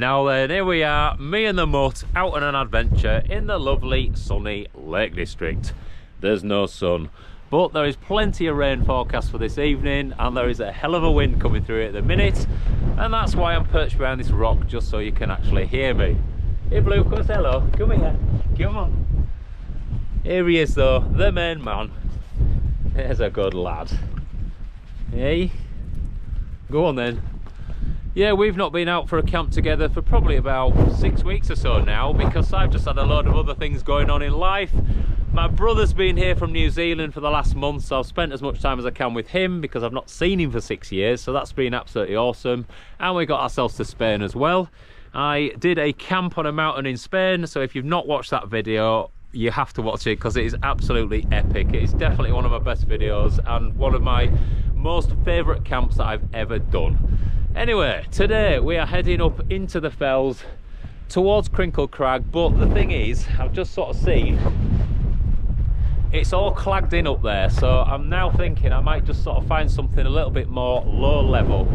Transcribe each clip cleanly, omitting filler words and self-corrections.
Now then, here we are, me and the mutt out on an adventure in the lovely sunny Lake District. There's no sun, but there is plenty of rain forecast for this evening, and there is a hell of a wind coming through at the minute, and that's why I'm perched behind this rock, just so you can actually hear me. Hey Blucos, hello, come here, come on. Here he is though, the main man. There's a good lad. Hey, go on then. Yeah, we've not been out for a camp together for probably about 6 weeks or so now, because I've just had a load of other things going on in life. My brother's been here from New Zealand for the last month, so I've spent as much time as I can with him because I've not seen him for 6 years, so that's been absolutely awesome. And we got ourselves to Spain as well. I did a camp on a mountain in Spain, so if you've not watched that video, you have to watch it because it is absolutely epic. It is definitely one of my best videos and one of my most favourite camps that I've ever done. Anyway, today we are heading up into the fells towards Crinkle Crag, but the thing is, I've just sort of seen it's all clagged in up there, so I'm now thinking I might just sort of find something a little bit more low level.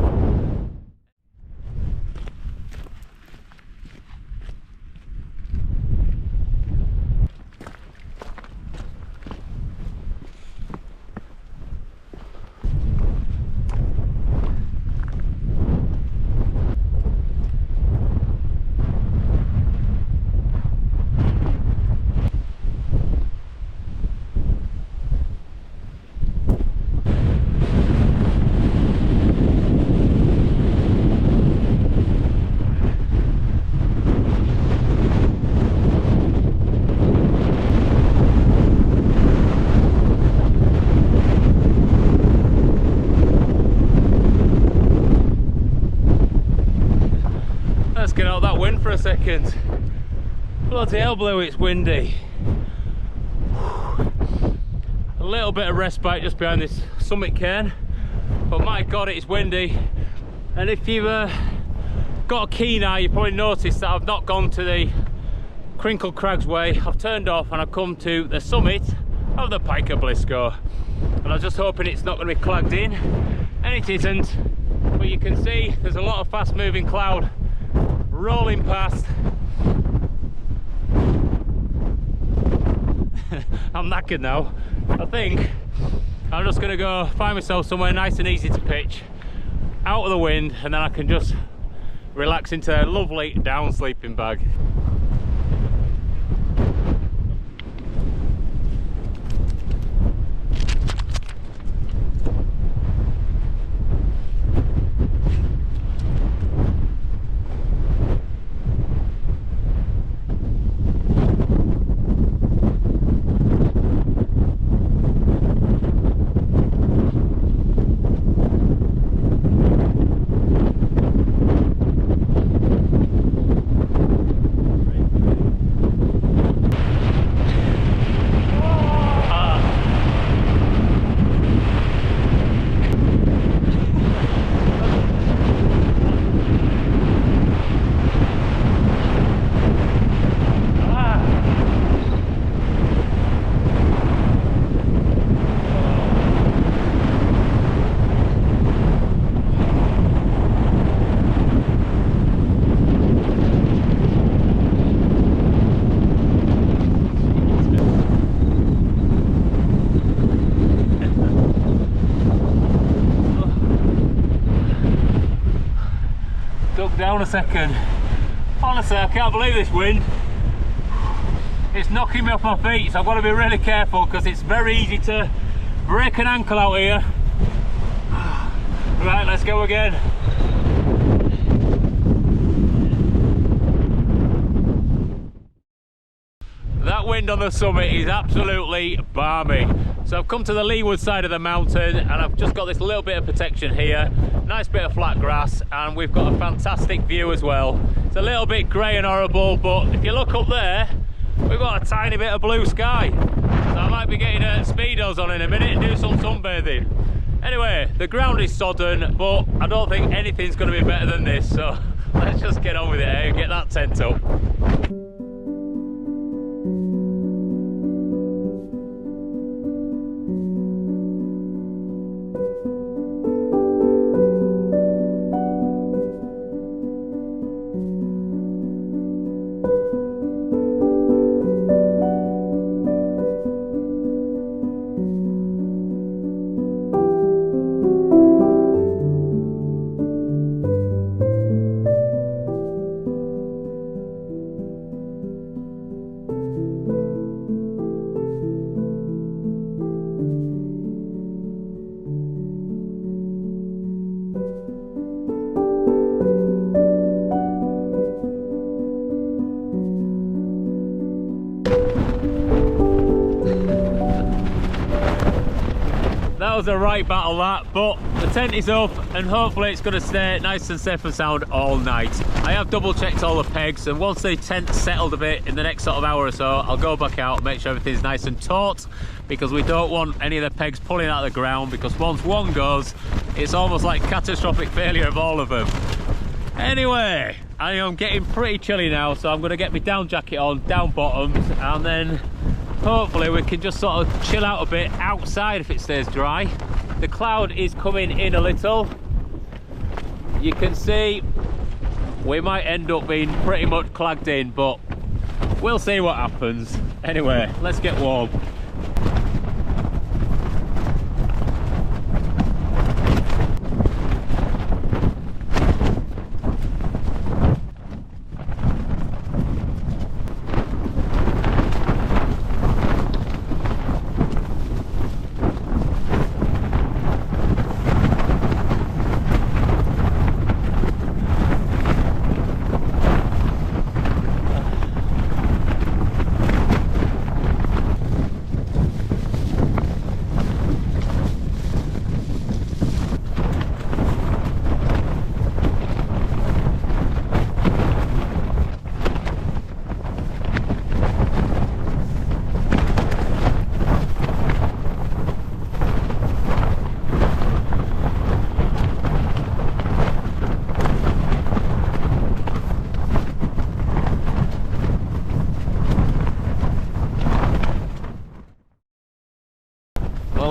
Let's get out that wind for a second. Bloody hell, Blue, it's windy. A little bit of respite just behind this summit cairn, but my god, it's windy. And if you've got a keen eye, you probably noticed that I've not gone to the Crinkle Crags way. I've turned off and I've come to the summit of the Pike Blisko, and I'm just hoping it's not going to be clagged in, and it isn't. But you can see there's a lot of fast moving cloud rolling past. I'm knackered now. I think I'm just gonna go find myself somewhere nice and easy to pitch, out of the wind, and then I can just relax into a lovely down sleeping bag. Down a second. Honestly, I can't believe this wind. It's knocking me off my feet, so I've got to be really careful because it's very easy to break an ankle out here. Right, let's go again. That wind on the summit is absolutely balmy. So I've come to the leeward side of the mountain and I've just got this little bit of protection here. Nice bit of flat grass, and we've got a fantastic view as well. It's a little bit grey and horrible, but if you look up there, we've got a tiny bit of blue sky. So I might be getting speedos on in a minute and do some sunbathing. Anyway, the ground is sodden, but I don't think anything's going to be better than this, so let's just get on with it, eh, and get that tent up. that was a right battle that, but the tent is up and hopefully it's going to stay nice and safe and sound all night. I have double checked all the pegs, and once the tent's settled a bit in the next sort of hour or so, I'll go back out and make sure everything's nice and taut, because we don't want any of the pegs pulling out of the ground, because once one goes, it's almost like catastrophic failure of all of them. Anyway, I am getting pretty chilly now, so I'm going to get my down jacket on, down bottoms, and then hopefully we can just sort of chill out a bit outside if it stays dry. The cloud is coming in a little. You can see we might end up being pretty much clagged in, but we'll see what happens. Anyway, let's get warm.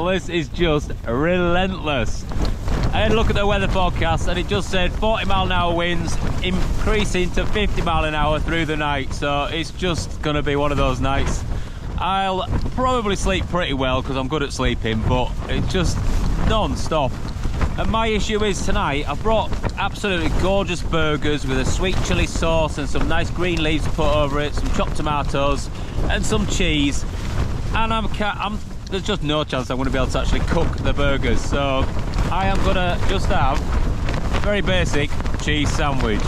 This is just relentless. I had a look at the weather forecast and it just said 40-mile-an-hour winds increasing to 50-mile-an-hour through the night, so it's just gonna be one of those nights. I'll probably sleep pretty well because I'm good at sleeping, but it's just non-stop. And my issue is tonight I've brought absolutely gorgeous burgers with a sweet chili sauce and some nice green leaves to put over it, some chopped tomatoes and some cheese, and there's just no chance I'm going to be able to actually cook the burgers, so I am going to just have a very basic cheese sandwich.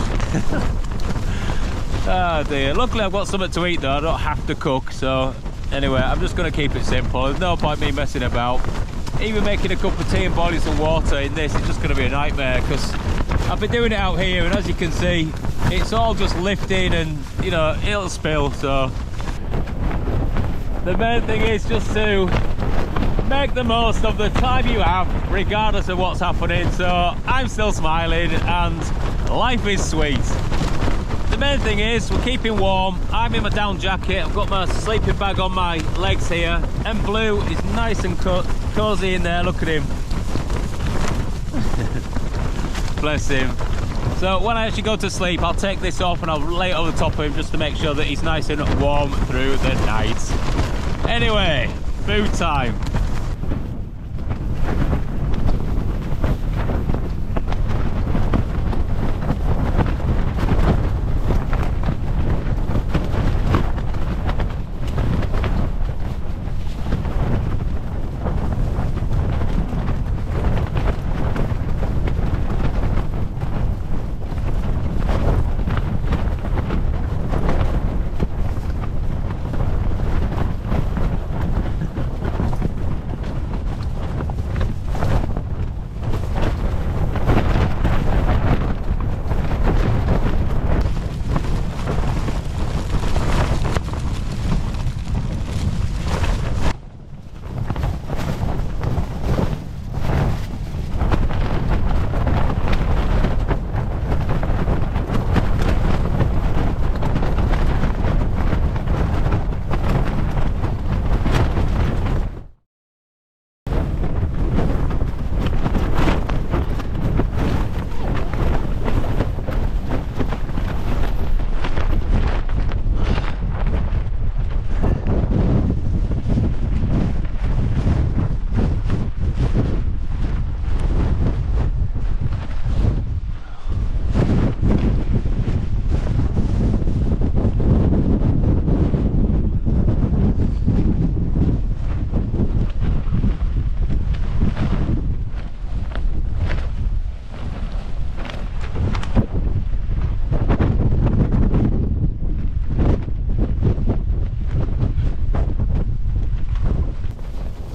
Oh dear, luckily I've got something to eat though, I don't have to cook, so anyway, I'm just going to keep it simple. There's no point me messing about. Even making a cup of tea and boiling some water in this is just going to be a nightmare, because I've been doing it out here and as you can see, it's all just lifting and, you know, it'll spill, so the main thing is just to make the most of the time you have, regardless of what's happening. So I'm still smiling and life is sweet. The main thing is we're keeping warm. I'm in my down jacket, I've got my sleeping bag on my legs here, and Blue is nice and cozy in there. Look at him. Bless him. So when I actually go to sleep, I'll take this off and I'll lay it over the top of him just to make sure that he's nice and warm through the night. Anyway, food time.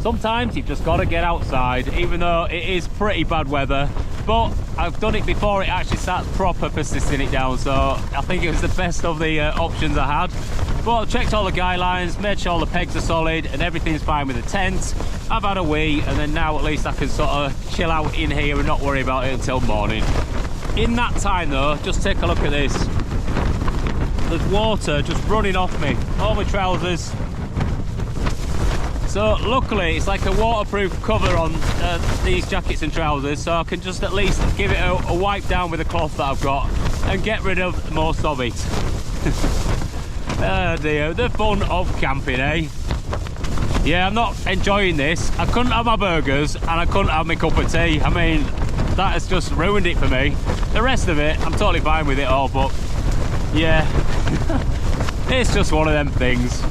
sometimes you've just got to get outside, even though it is pretty bad weather. But I've done it before it actually started proper persisting it down, so I think it was the best of the options I had. But I've checked all the guidelines, made sure all the pegs are solid and everything's fine with the tent. I've had a wee, and then now at least I can sort of chill out in here and not worry about it until morning. In that time though, just take a look at this. There's water just running off me, all my trousers. So luckily it's like a waterproof cover on these jackets and trousers, so I can just at least give it a wipe down with the cloth that I've got and get rid of most of it. Oh dear, the fun of camping, eh? Yeah, I'm not enjoying this. I couldn't have my burgers and I couldn't have my cup of tea. I mean, that has just ruined it for me. The rest of it, I'm totally fine with it all, but yeah, it's just one of them things.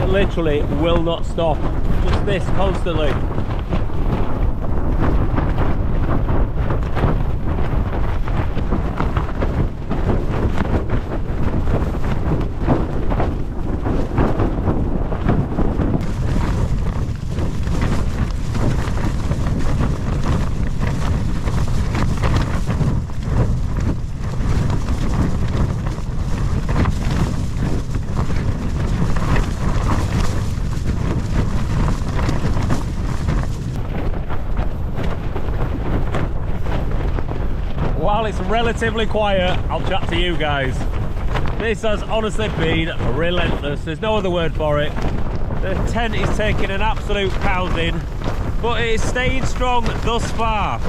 Literally will not stop, just this constantly. While it's relatively quiet, I'll chat to you guys. This has honestly been relentless, there's no other word for it. The tent is taking an absolute pounding, but it is staying strong thus far.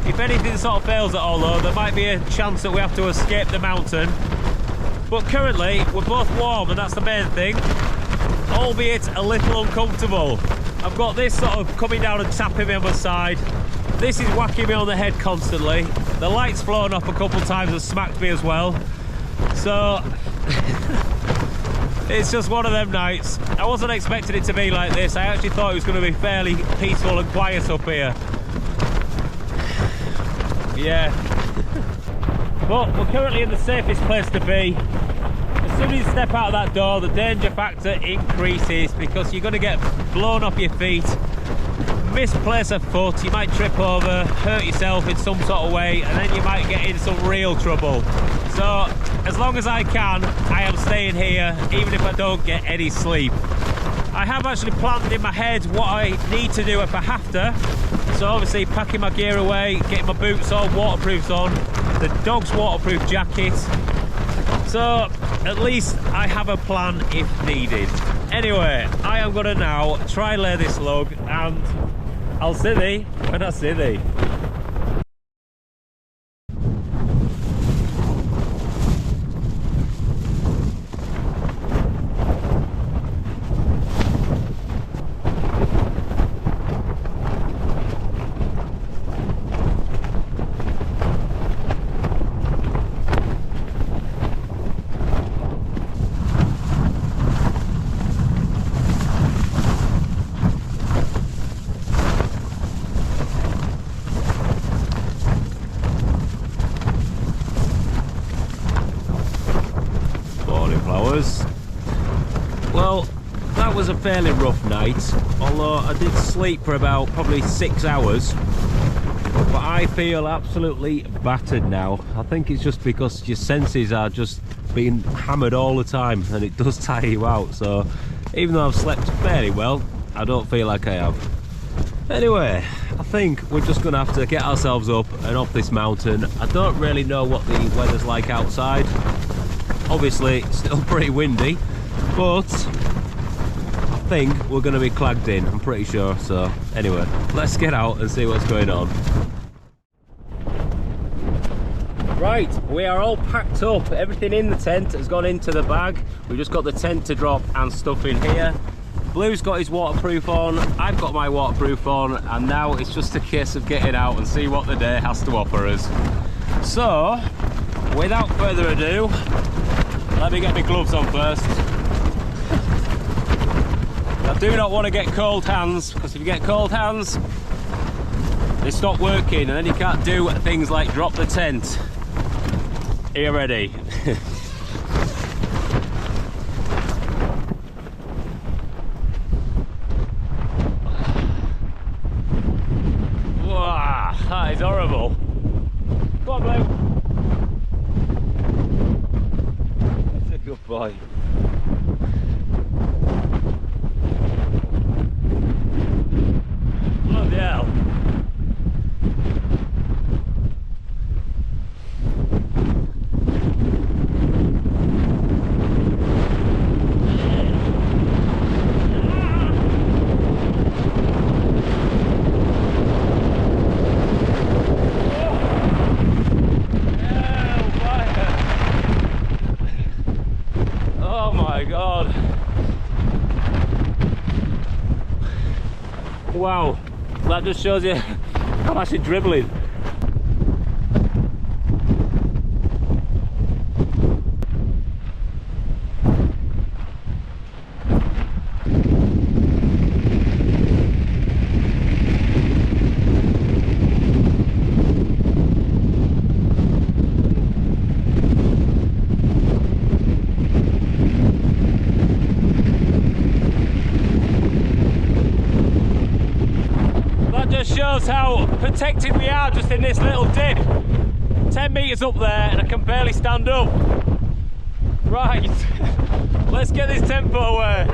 If anything sort of fails at all though, there might be a chance that we have to escape the mountain. But currently, we're both warm and that's the main thing, albeit a little uncomfortable. I've got this sort of coming down and tapping me on my side. This is whacking me on the head constantly. The light's flown off a couple times and smacked me as well. So it's just one of them nights. I wasn't expecting it to be like this. I actually thought it was going to be fairly peaceful and quiet up here. Yeah. But we're currently in the safest place to be. As soon as you step out of that door, the danger factor increases because you're going to get blown off your feet. Misplace a foot, you might trip over, hurt yourself in some sort of way, and then you might get in some real trouble. So as long as I can, I am staying here even if I don't get any sleep. I have actually planned in my head what I need to do if I have to. So obviously packing my gear away, getting my boots on, waterproofs on, the dog's waterproof jacket. So at least I have a plan if needed. Anyway, I am gonna now try and lay this log, and I'll see thee when I see thee. Well, that was a fairly rough night, although I did sleep for about probably 6 hours, but I feel absolutely battered now. I think it's just because your senses are just being hammered all the time and it does tire you out. So even though I've slept fairly well, I don't feel like I have. Anyway, I think we're just gonna have to get ourselves up and off this mountain. I don't really know what the weather's like outside. Obviously it's still pretty windy, but I think we're going to be clagged in, I'm pretty sure. So anyway, let's get out and see what's going on. Right, we are all packed up. Everything in the tent has gone into the bag. We've just got the tent to drop and stuff in here. Blue's got his waterproof on, I've got my waterproof on, and now it's just a case of getting out and see what the day has to offer us. So, without further ado, let me get my gloves on first. I do not want to get cold hands, because if you get cold hands, they stop working and then you can't do things like drop the tent. Are you ready? Wow, that is horrible. Come on, Blue. That's a good boy. Bloody hell. Wow, that just shows you I'm actually dribbling. Shows how protected we are just in this little dip. 10 metres up there and I can barely stand up. Right, let's get this tempo away.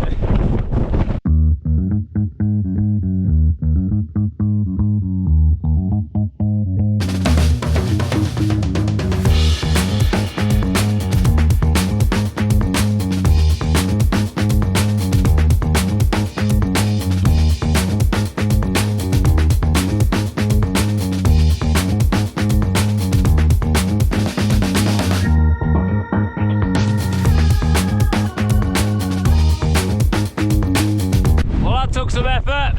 Some effort.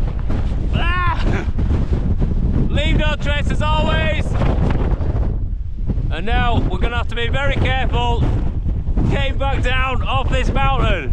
Leave no trace as always. And now we're going to have to be very careful getting back down off this mountain.